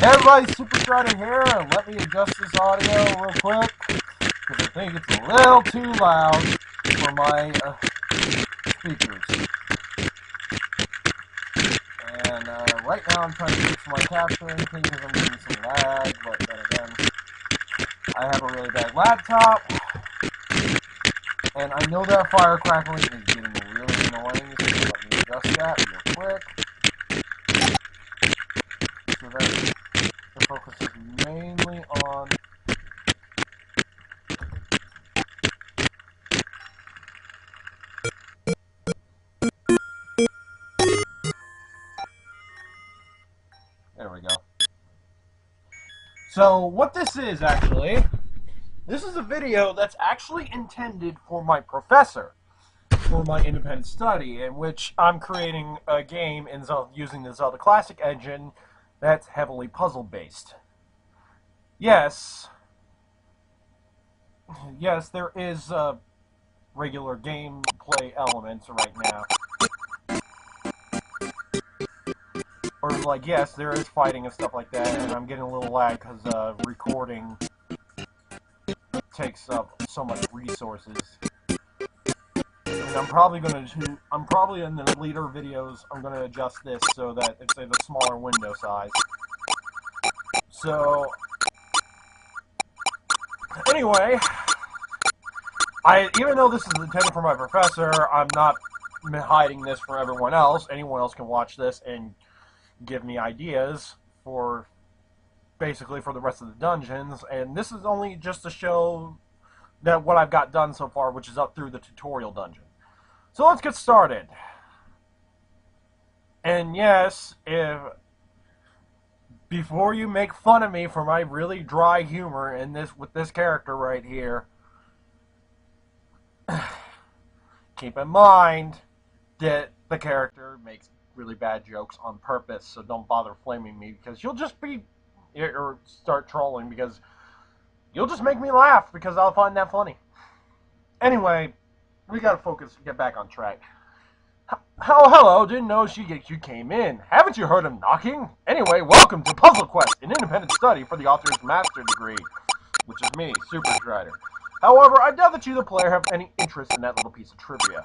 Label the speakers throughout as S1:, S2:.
S1: Everybody, Super Strider here, and let me adjust this audio real quick, because I think it's a little too loud for my speakers. And right now I'm trying to fix my capturing thing because I'm getting some lag, but then again, I have a really bad laptop, and I know that fire crackling is getting really annoying, so let me adjust that real quick. So that the focus is mainly on there we go. So what this is actually, this is a video that's actually intended for my professor for my independent study, in which I'm creating a game in Zelda, using the Zelda Classic engine that's heavily puzzle based. Yes, there is regular gameplay elements right now. Or like, yes, there is fighting and stuff like that, and I'm getting a little lag because recording takes up so much resources. And I'm probably in the later videos, I'm gonna adjust this so that it's in a smaller window size. So anyway, even though this is intended for my professor, I'm not hiding this from everyone else. Anyone else can watch this and give me ideas for basically for the rest of the dungeons, and this is only just to show that what I've got done so far, which is up through the tutorial dungeon. So let's get started. And yes, before you make fun of me for my really dry humor in this with this character right here, keep in mind that the character makes really bad jokes on purpose, so don't bother flaming me, because you'll just be or start trolling because you'll just make me laugh because I'll find that funny. Anyway, we gotta focus, get back on track. Oh, hello, didn't know you came in. Haven't you heard him knocking? Anyway, welcome to Puzzle Quest, an independent study for the author's master degree, which is me, Super Strider. However, I doubt that you, the player, have any interest in that little piece of trivia.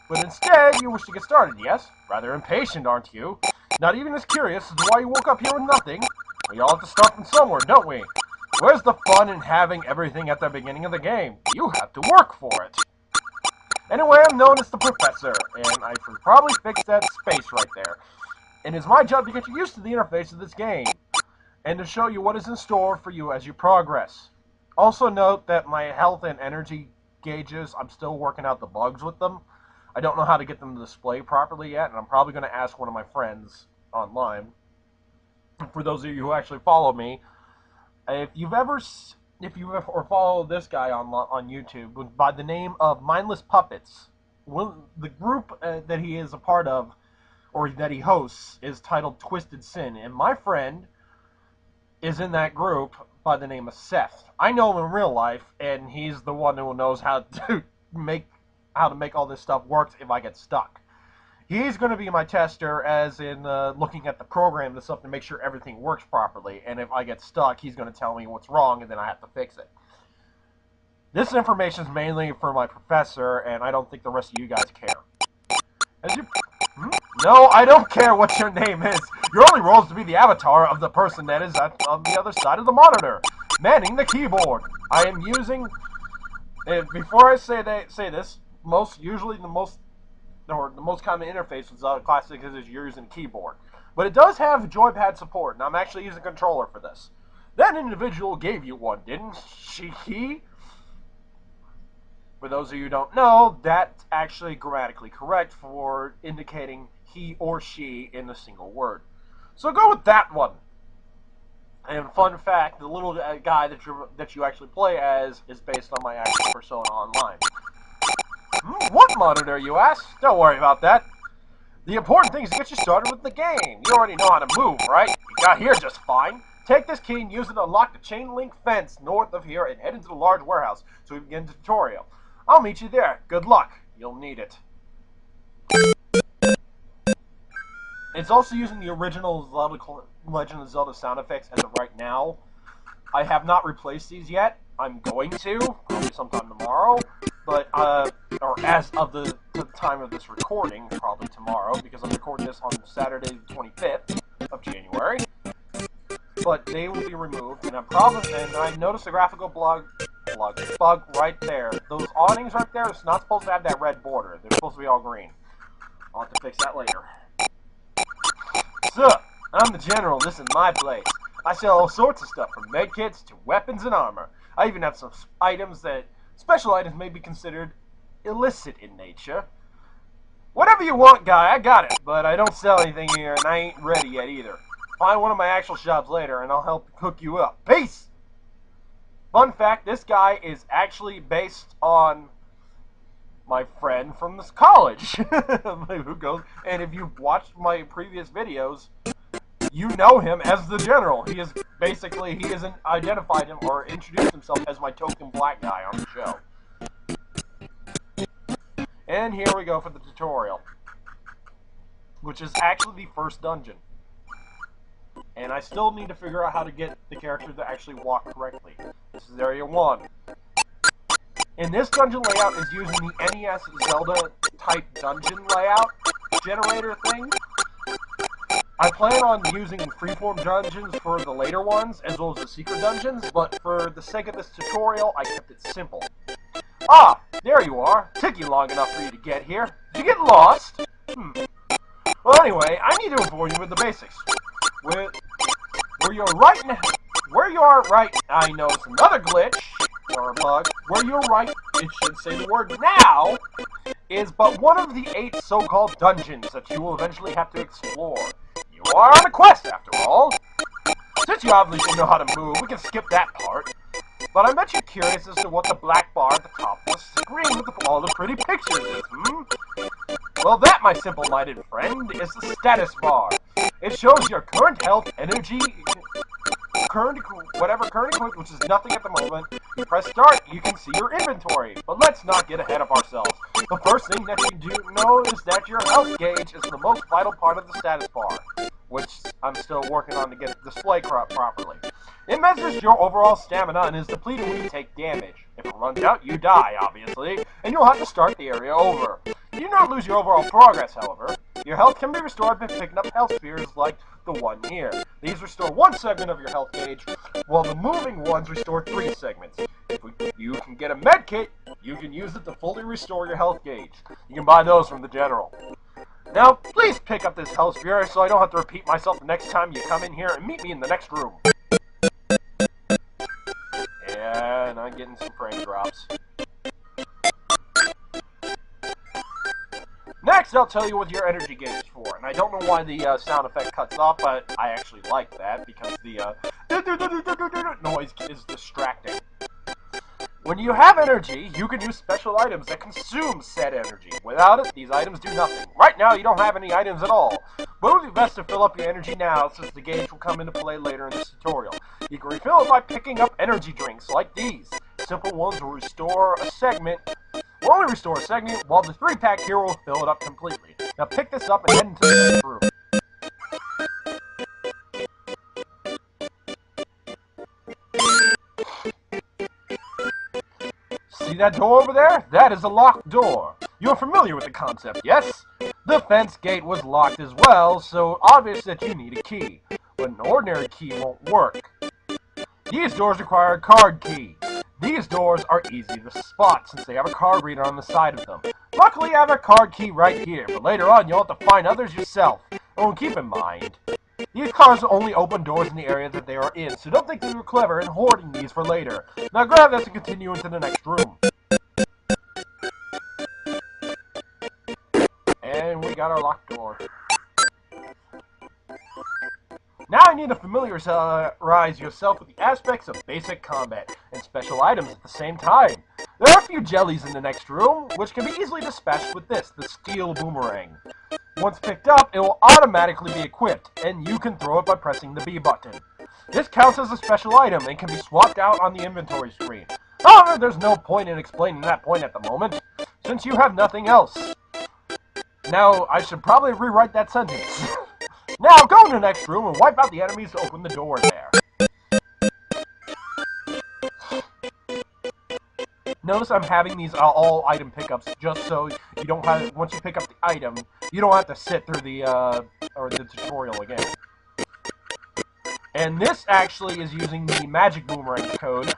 S1: But instead, you wish to get started, yes? Rather impatient, aren't you? Not even as curious as to why you woke up here with nothing? We all have to start from somewhere, don't we? Where's the fun in having everything at the beginning of the game? You have to work for it. Anyway, I'm known as the Professor, and I should probably fix that space right there. And it's my job to get you used to the interface of this game, and to show you what is in store for you as you progress. Also note that my health and energy gauges, I'm still working out the bugs with them. I don't know how to get them to display properly yet, and I'm probably going to ask one of my friends online. For those of you who actually follow me, if you've ever followed this guy on YouTube by the name of Mindless Puppets, the group that he is a part of, or that he hosts, is titled Twisted Sin, and my friend is in that group by the name of Seth. I know him in real life, and he's the one who knows how to make all this stuff work if I get stuck. He's going to be my tester, as in looking at the program and stuff to make sure everything works properly. And if I get stuck, he's going to tell me what's wrong, and then I have to fix it. This information is mainly for my professor, and I don't think the rest of you guys care. No, I don't care what your name is. Your only role is to be the avatar of the person that is on the other side of the monitor, manning the keyboard. I am using. Before I say this, the most common interface with Zelda Classic is you're using a keyboard. But it does have joypad support, and I'm actually using a controller for this. That individual gave you one, didn't he? For those of you who don't know, that's actually grammatically correct for indicating he or she in a single word. So go with that one. And fun fact, the little guy that you actually play as is based on my actual persona online. What monitor, you ask? Don't worry about that. The important thing is to get you started with the game. You already know how to move, right? You got here just fine. Take this key and use it to unlock the chain link fence north of here and head into the large warehouse so we begin the tutorial. I'll meet you there. Good luck. You'll need it. It's also using the original Legend of Zelda sound effects as of right now. I have not replaced these yet. I'm going to, probably sometime tomorrow. But, or as of the time of this recording, probably tomorrow, because I'm recording this on Saturday the 25th of January. But they will be removed, and I noticed a graphical bug right there. Those awnings right there, it's not supposed to have that red border. They're supposed to be all green. I'll have to fix that later. So, I'm the General, this is my place. I sell all sorts of stuff, from medkits to weapons and armor. I even have some special items may be considered illicit in nature. Whatever you want, guy, I got it, but I don't sell anything here, and I ain't ready yet either. Find one of my actual shops later, and I'll help hook you up. Peace! Fun fact, this guy is actually based on my friend from this college. Who goes, and if you've watched my previous videos, you know him as the General. He isn't identified him or introduced himself as my token black guy on the show. And here we go for the tutorial, which is actually the first dungeon. And I still need to figure out how to get the character to actually walk correctly. This is Area 1. And this dungeon layout is using the NES Zelda type dungeon layout generator thing. I plan on using freeform dungeons for the later ones, as well as the secret dungeons, but for the sake of this tutorial, I kept it simple. Ah, there you are. Took you long enough for you to get here. Did you get lost? Well, anyway, I need to inform you with the basics. Where you are right, I noticed another glitch, or a bug. Where you're right, it should say the word now, is but one of the 8 so-called dungeons that you will eventually have to explore. You are on a quest, after all. Since you obviously know how to move, we can skip that part. But I bet you're curious as to what the black bar at the top of the screen with all the pretty pictures is, Well, that, my simple-minded friend, is the status bar. It shows your current health, energy, current equipment, which is nothing at the moment. You press start, you can see your inventory. But let's not get ahead of ourselves. The first thing that you do know is that your health gauge is the most vital part of the status bar, which I'm still working on to get it displayed properly. It measures your overall stamina and is depleted when you take damage. If it runs out, you die, obviously, and you'll have to start the area over. You do not lose your overall progress, however. Your health can be restored by picking up health spheres like the one here. These restore 1 segment of your health gauge, while the moving ones restore 3 segments. If you can get a med kit, you can use it to fully restore your health gauge. You can buy those from the General. Now, please pick up this health sphere so I don't have to repeat myself the next time you come in here, and meet me in the next room. And I'm getting some frame drops. Next, I'll tell you what your energy gauge is for. And I don't know why the sound effect cuts off, but I actually like that because the noise is distracting. When you have energy, you can use special items that consume said energy. Without it, these items do nothing. Right now, you don't have any items at all. But it would be best to fill up your energy now, since the gauge will come into play later in this tutorial. You can refill it by picking up energy drinks like these. Simple ones will restore a segment. Will only restore a segment, while the 3-pack here will fill it up completely. Now pick this up and head into the next room. See that door over there? That is a locked door. You're familiar with the concept, yes? The fence gate was locked as well, so obvious that you need a key. But an ordinary key won't work. These doors require a card key. These doors are easy to spot since they have a card reader on the side of them. Luckily, I have a card key right here, but later on you'll have to find others yourself. Oh, keep in mind, these cards only open doors in the area that they are in, so don't think that you're clever in hoarding these for later. Now grab this and continue into the next room. And we got our locked door. Now I need to familiarize yourself with the aspects of basic combat and special items at the same time. There are a few jellies in the next room, which can be easily dispatched with this, the steel boomerang. Once picked up, it will automatically be equipped, and you can throw it by pressing the B button. This counts as a special item and can be swapped out on the inventory screen. However, there's no point in explaining that point at the moment, since you have nothing else. Now, I should probably rewrite that sentence. Now go in the next room and wipe out the enemies to open the door there. Notice I'm having these all item pickups just so you don't have, once you pick up the item, you don't have to sit through the tutorial again. And this actually is using the magic boomerang code,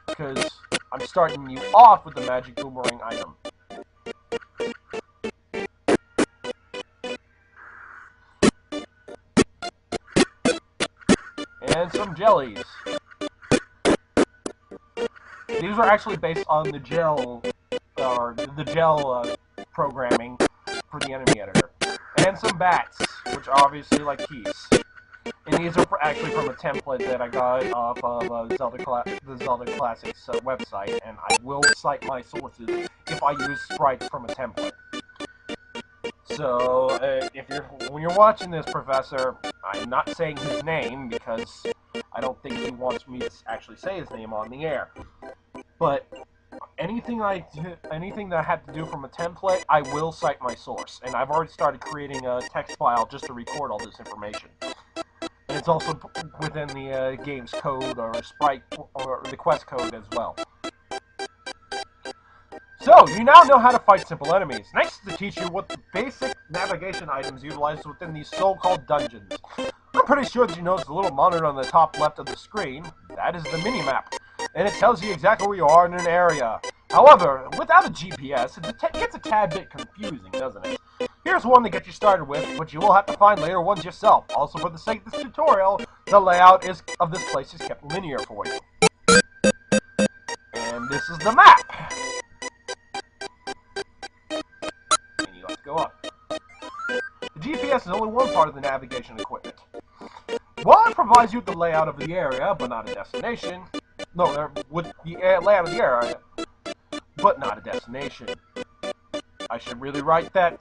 S1: because I'm starting you off with the magic boomerang item. And some jellies. These are actually based on the gel, programming for the enemy editor. And some bats, which are obviously like keys. And these are actually from a template that I got off of the Zelda Classic's website, and I will cite my sources if I use sprites from a template. So, when you're watching this, Professor, I'm not saying his name because I don't think he wants me to actually say his name on the air. But anything that I have to do from a template, I will cite my source, and I've already started creating a text file just to record all this information. And it's also within the game's code or sprite or the quest code as well. So, you now know how to fight simple enemies. Next is to teach you what the basic navigation items utilized within these so-called dungeons. I'm pretty sure that you noticed the little monitor on the top left of the screen. That is the mini-map, and it tells you exactly where you are in an area. However, without a GPS, it gets a tad bit confusing, doesn't it? Here's one to get you started with, which you will have to find later ones yourself. Also, for the sake of this tutorial, the layout of this place is kept linear for you. And this is the map. And you have to go up. The GPS is only one part of the navigation equipment. While it provides you with the layout of the area, but not a destination. No, with the layout of the area, but not a destination. I should really rewrite that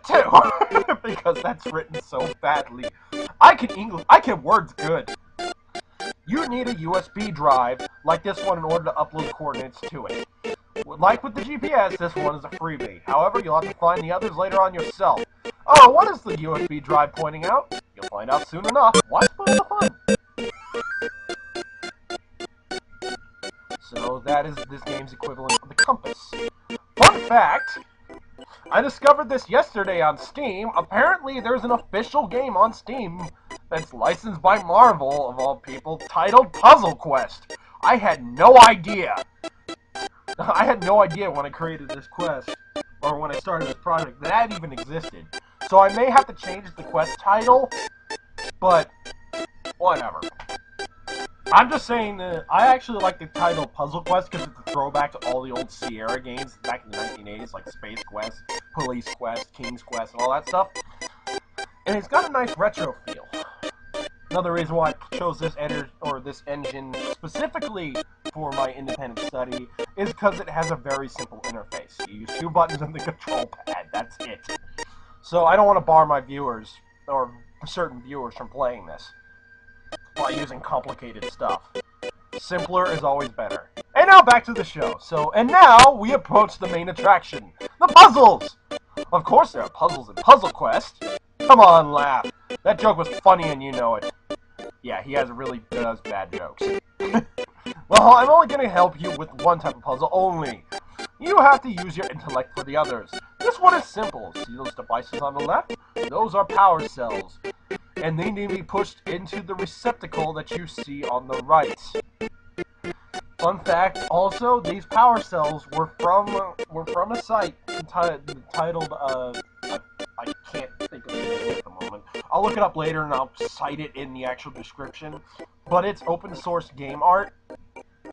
S1: too, because that's written so badly. I can words good. You need a USB drive like this one in order to upload coordinates to it. Like with the GPS, this one is a freebie. However, you'll have to find the others later on yourself. Oh, what is the USB drive pointing out? You'll find out soon enough. What's the fun? So that is this game's equivalent of the compass. Fun fact! I discovered this yesterday on Steam. Apparently, there's an official game on Steam that's licensed by Marvel, of all people, titled Puzzle Quest. I had no idea. I had no idea when I created this quest, or when I started this project, that even existed. So I may have to change the quest title, but whatever. I'm just saying that I actually like the title Puzzle Quest because it's a throwback to all the old Sierra games back in the 1980s, like Space Quest, Police Quest, King's Quest, and all that stuff. And it's got a nice retro feel. Another reason why I chose this engine specifically for my independent study is because it has a very simple interface. You use 2 buttons on the control pad, that's it. So I don't want to bar my viewers, or certain viewers, from playing this by using complicated stuff. Simpler is always better. And now back to the show. And now we approach the main attraction, the puzzles! Of course there are puzzles in Puzzle Quest. Come on, laugh. That joke was funny and you know it. Yeah, he really does bad jokes. Well, I'm only going to help you with one type of puzzle only. You have to use your intellect for the others. This one is simple. See those devices on the left? Those are power cells. And they need to be pushed into the receptacle that you see on the right. Fun fact, also, these power cells were from a site titled, I can't think of the name at the moment. I'll look it up later and I'll cite it in the actual description. But it's open source game art.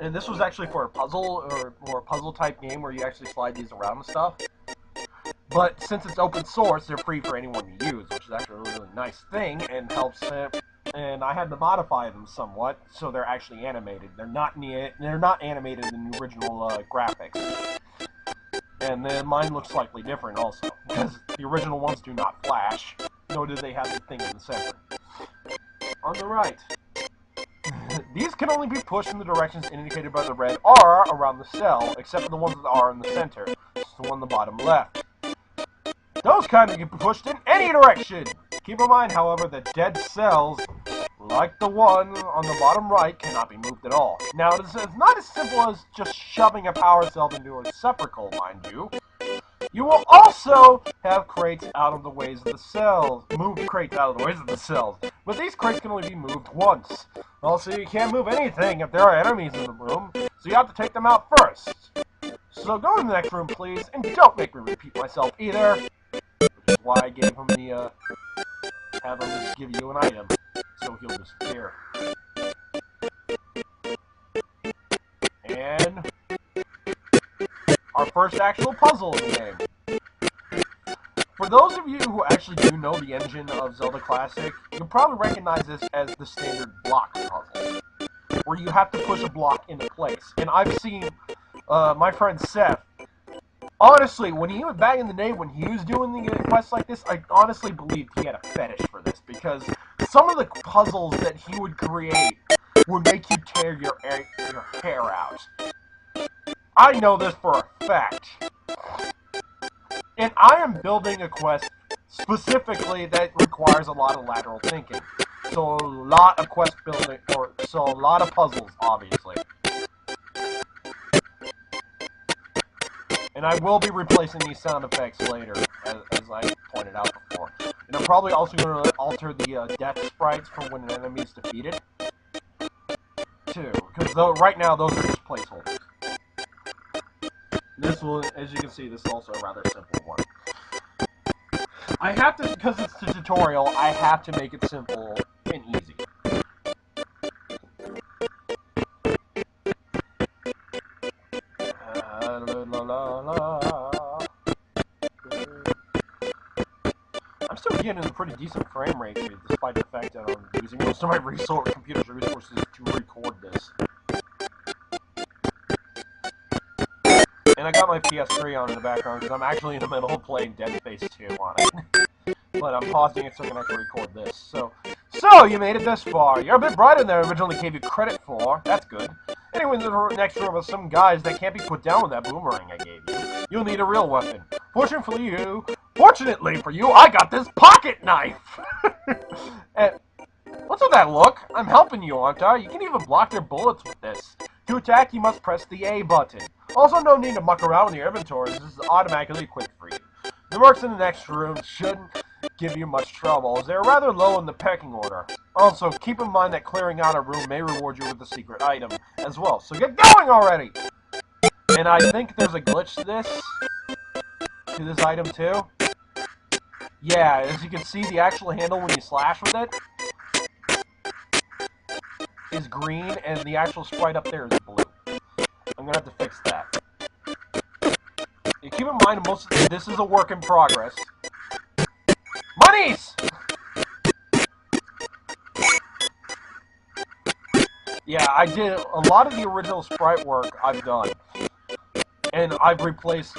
S1: And this was actually for a puzzle, or more a puzzle type game where you actually slide these around and stuff. But since it's open source, they're free for anyone to use, which is actually a really nice thing and helps it. And I had to modify them somewhat, so they're actually animated. They're not animated in the original graphics. And then mine looks slightly different also, because the original ones do not flash, nor do they have the thing in the center. On the right. These can only be pushed in the directions indicated by the red R around the cell, except for the ones that are in the center, the one on the bottom left. Those kind of can be pushed in any direction! Keep in mind, however, that dead cells, like the one on the bottom right, cannot be moved at all. Now, it's not as simple as just shoving a power cell into a separacle, mind you. You will also have crates out of the ways of the cells. Move crates out of the ways of the cells. But these crates can only be moved once. Also, you can't move anything if there are enemies in the room, so you have to take them out first. So go in the next room, please, and don't make me repeat myself either. Which is why I gave him the, have him give you an item, so he'll disappear. And our first actual puzzle in the game. For those of you who actually do know the engine of Zelda Classic, you'll probably recognize this as the standard block puzzle, where you have to push a block into place. And I've seen my friend Seth, honestly, when he was back in the day when he was doing the quests like this, I honestly believed he had a fetish for this, because some of the puzzles that he would create would make you tear your hair out. I know this for a fact. And I am building a quest specifically that requires a lot of lateral thinking. So a lot of quest building, so a lot of puzzles, obviously. And I will be replacing these sound effects later, as I pointed out before. And I'm probably also going to alter the death sprites for when an enemy is defeated, too. Because right now, those are just placeholders. This will, as you can see, this is also a rather simple one. I have to, because it's the tutorial, I have to make it simple and easy. I'm still getting a pretty decent frame rate, despite the fact that I'm using most of my computer's resources to record this. And I got my PS3 on in the background because I'm actually in the middle of playing Dead Space 2 on it. But I'm pausing it so I can actually record this. So you made it this far. You're a bit brighter than I originally gave you credit for. That's good. Anyway, in the next room are some guys that can't be put down with that boomerang I gave you. You'll need a real weapon. Fortunately for you, I got this pocket knife! And what's with that look? I'm helping you, aren't I? You can even block their bullets with this. To attack, you must press the A button. Also, no need to muck around in your inventory. This is automatically equipped for you. The mercs in the next room shouldn't give you much trouble, as they're rather low in the pecking order. Also, keep in mind that clearing out a room may reward you with a secret item as well. So get going already! And I think there's a glitch to this item too. Yeah, as you can see, the actual handle when you slash with it is green, and the actual sprite up there is blue. I'm gonna have to fix that. And keep in mind, this is a work in progress. Monies! Yeah, I did a lot of the original sprite work I've done, and I've replaced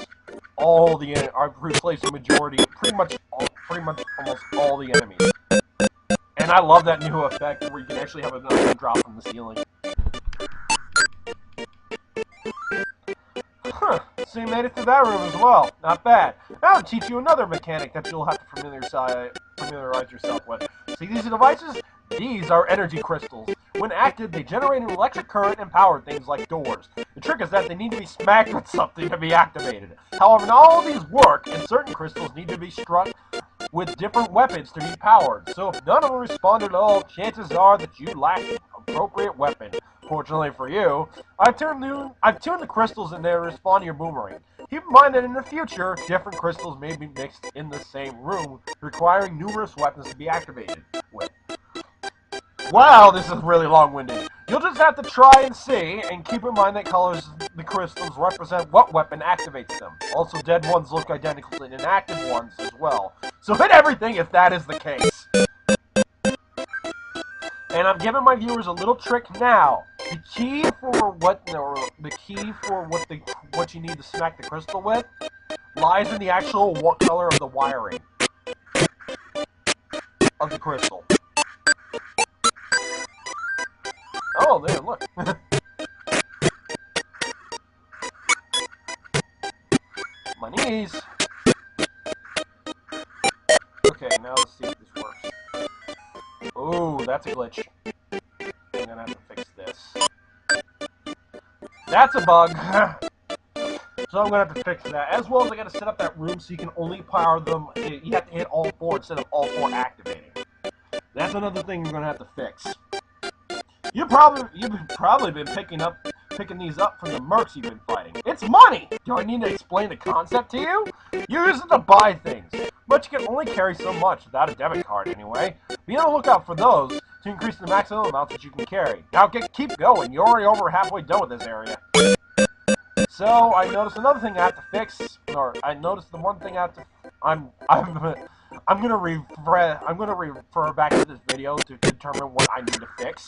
S1: the majority, pretty much almost all the enemies. And I love that new effect where you can actually have an item drop from the ceiling. Huh, so you made it to that room as well. Not bad. Now I'll teach you another mechanic that you'll have to familiarize yourself with. See these devices? These are energy crystals. When active, they generate an electric current and power things like doors. The trick is that they need to be smacked with something to be activated. However, not all of these work, and certain crystals need to be struck with different weapons to be powered. So if none of them respond at all, chances are that you lack an appropriate weapon. Fortunately for you, I've tuned the crystals in there to respond to your boomerang. Keep in mind that in the future, different crystals may be mixed in the same room, requiring numerous weapons to be activated with. Wow, this is really long-winded. You'll just have to try and see, and keep in mind that colors the crystals represent what weapon activates them. Also, dead ones look identical to inactive ones as well. So hit everything if that is the case. And I'm giving my viewers a little trick now. The key for what you need to smack the crystal with lies in the actual color of the wiring of the crystal. Oh, there, look. My knees. Okay, now let's see if this works. Ooh, that's a glitch. I'm gonna have to fix this. That's a bug. So I'm gonna have to fix that. As well as I gotta set up that room so you can only power them. You have to hit all four instead of all four activating. That's another thing you're gonna have to fix. You've probably been picking these up from the mercs you've been fighting. It's money! Do I need to explain the concept to you? You use it to buy things, but you can only carry so much without a debit card anyway. Be on the lookout for those to increase the maximum amounts that you can carry. Now keep going, you're already over halfway done with this area. So I noticed another thing I have to fix, or I noticed the one thing I have to. I'm gonna refer back to this video to determine what I need to fix.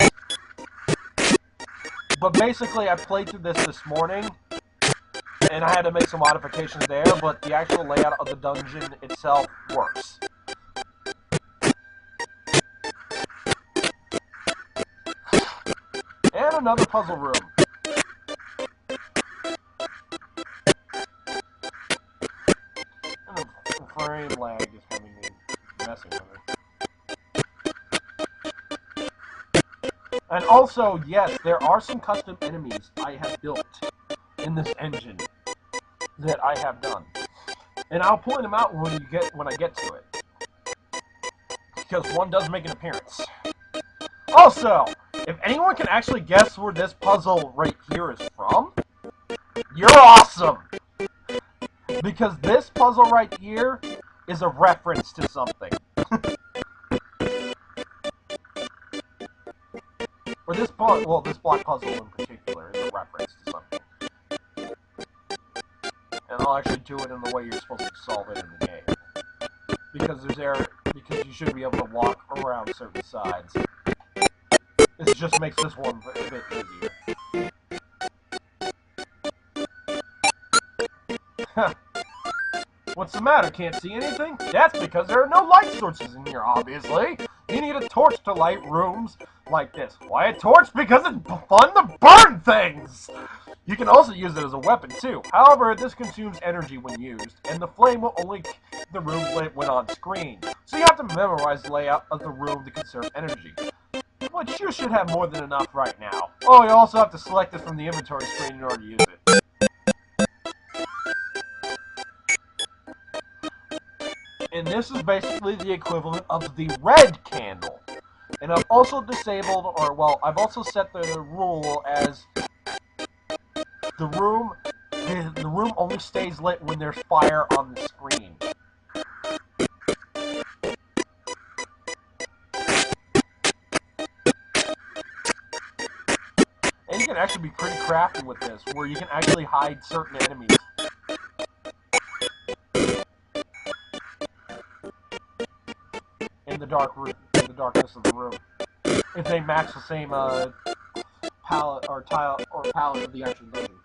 S1: But basically, I played through this morning, and I had to make some modifications there. But the actual layout of the dungeon itself works. And another puzzle room. Frame lag is having me messing with it. And also, yes, there are some custom enemies I have built in this engine that I have done, and I'll point them out when I get to it, because one does make an appearance. Also, if anyone can actually guess where this puzzle right here is from, you're awesome. Because this puzzle right here is a reference to something. Or this block puzzle in particular is a reference to something. And I'll actually do it in the way you're supposed to solve it in the game. Because because you should be able to walk around certain sides. This just makes this one a bit easier. What's the matter? Can't see anything? That's because there are no light sources in here, obviously. You need a torch to light rooms like this. Why a torch? Because it's fun to burn things! You can also use it as a weapon, too. However, this consumes energy when used, and the flame will only keep the room lit when on screen. So you have to memorize the layout of the room to conserve energy. But you should have more than enough right now. Oh, you also have to select it from the inventory screen in order to use it. And this is basically the equivalent of the red candle. And I've also disabled, I've also set the rule as the room only stays lit when there's fire on the screen. And you can actually be pretty crafty with this, where you can actually hide certain enemies. In the darkness of the room, if they match the same palette or palette of the actual dungeon.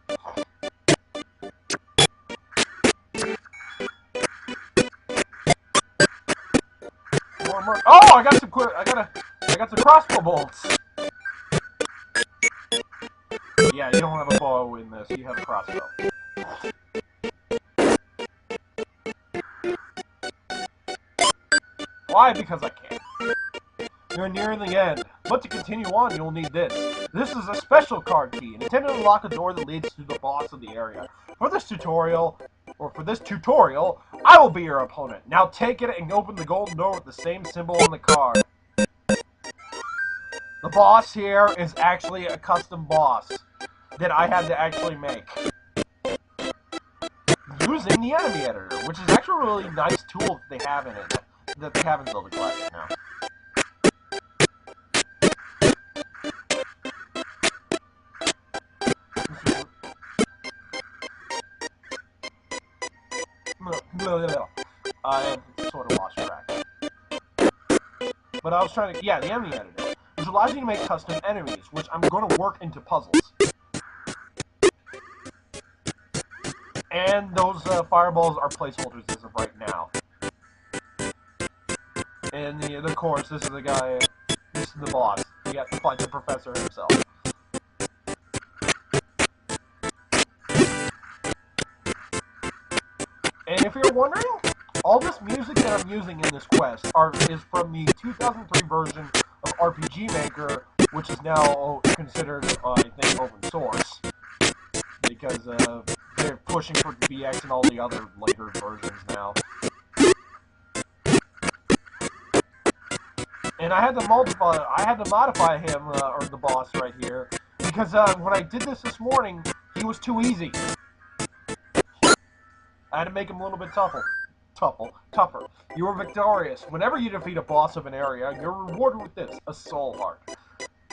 S1: More. Oh, I got some crossbow bolts. Yeah, you don't have a bow in this. You have a crossbow. Why? Because I can. You're nearing the end, but to continue on, you'll need this. This is a special card key, intended to unlock a door that leads to the boss of the area. For this tutorial, I will be your opponent. Now take it and open the golden door with the same symbol on the card. The boss here is actually a custom boss that I had to actually make. Using the enemy editor, which is actually a really nice tool that they have in it. That they have in Zelda Classic now. I sort of lost track. But I was trying to... Yeah, the enemy editor, which allows you to make custom enemies, which I'm going to work into puzzles. And those fireballs are placeholders as of right now. And of course, this is the guy, this is the boss. You have to fight the professor himself. And if you're wondering, all this music that I'm using in this quest is from the 2003 version of RPG Maker, which is now considered, I think, open source, because they're pushing for BX and all the other later versions now. And I had to modify him, or the boss right here, because when I did this morning, he was too easy. I had to make him a little bit tougher. You were victorious. Whenever you defeat a boss of an area, you're rewarded with this, a soul heart.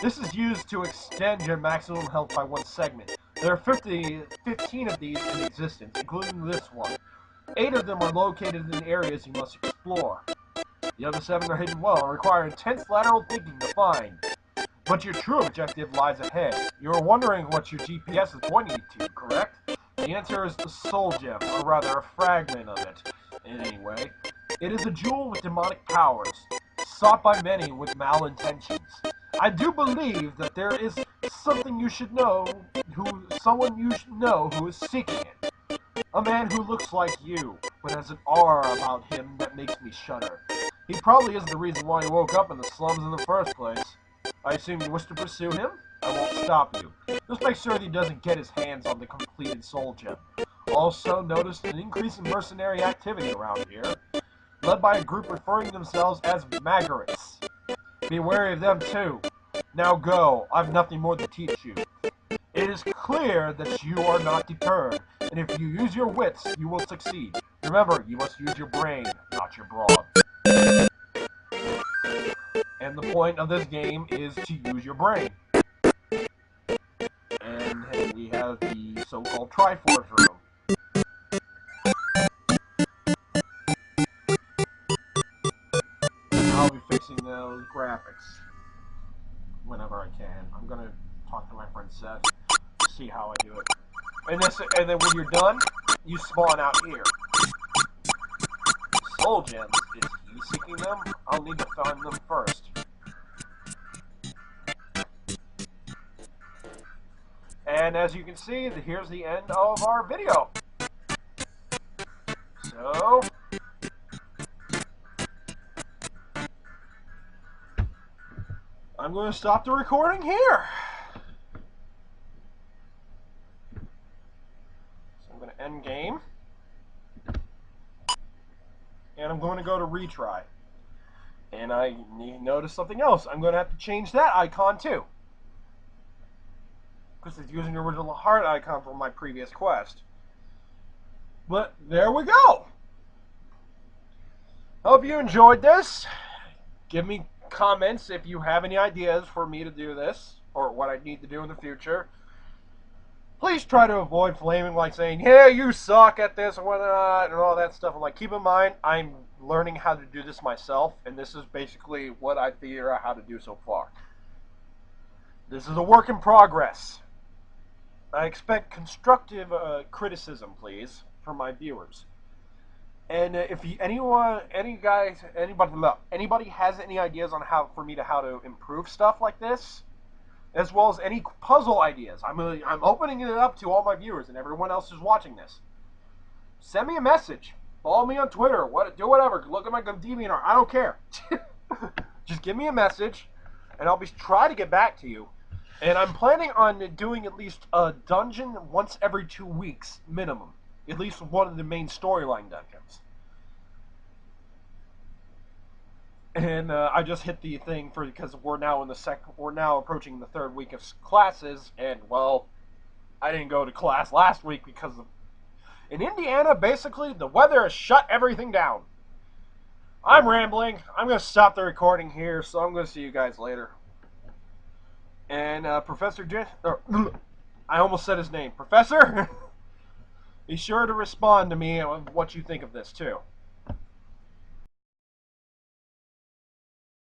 S1: This is used to extend your maximum health by one segment. There are 15 of these in existence, including this one. 8 of them are located in areas you must explore. The other 7 are hidden well and require intense lateral thinking to find. But your true objective lies ahead. You are wondering what your GPS is pointing you to, correct? The answer is the soul gem, or rather a fragment of it. Anyway, it is a jewel with demonic powers, sought by many with malintentions. I do believe that there is someone you should know who is seeking it. A man who looks like you, but has an aura about him that makes me shudder. He probably isn't the reason why he woke up in the slums in the first place. I assume you wish to pursue him? I won't stop you. Just make sure that he doesn't get his hands on the completed soul gem. Also noticed an increase in mercenary activity around here, led by a group referring to themselves as Maggots. Be wary of them too. Now go, I've nothing more to teach you. It is clear that you are not deterred, and if you use your wits, you will succeed. Remember, you must use your brain, not your broad. And the point of this game is to use your brain. And we have the so-called Triforce room. I'll be fixing those graphics whenever I can. I'm gonna talk to my friend Seth to see how I do it. And then when you're done, you spawn out here. Soul gems. Is he seeking them? I'll need to find them first. And as you can see, here's the end of our video. So, I'm going to stop the recording here. So I'm going to end game. And I'm going to go to retry. And I notice something else. I'm going to have to change that icon too, because it's using the original heart icon from my previous quest. But there we go. Hope you enjoyed this. Give me comments if you have any ideas for me to do this, or what I need to do in the future. Please try to avoid flaming, like saying, "Yeah, you suck at this," or whatnot, and all that stuff. I'm like, keep in mind, I'm learning how to do this myself, and this is basically what I figure out how to do so far. This is a work in progress. I expect constructive criticism, please, from my viewers. And if anybody has any ideas on how to improve stuff like this, as well as any puzzle ideas, I'm opening it up to all my viewers and everyone else who's watching this. Send me a message. Follow me on Twitter. Do whatever. Look at my DeviantArt. I don't care. Just give me a message, and I'll try to get back to you. And I'm planning on doing at least a dungeon once every 2 weeks minimum. At least one of the main storyline dungeons. And I just hit the thing because we're now approaching the 3rd week of classes, and well, I didn't go to class last week because in Indiana, basically, the weather has shut everything down. I'm rambling. I'm going to stop the recording here, so I'm going to see you guys later. And I almost said his name. Professor, be sure to respond to me on what you think of this, too.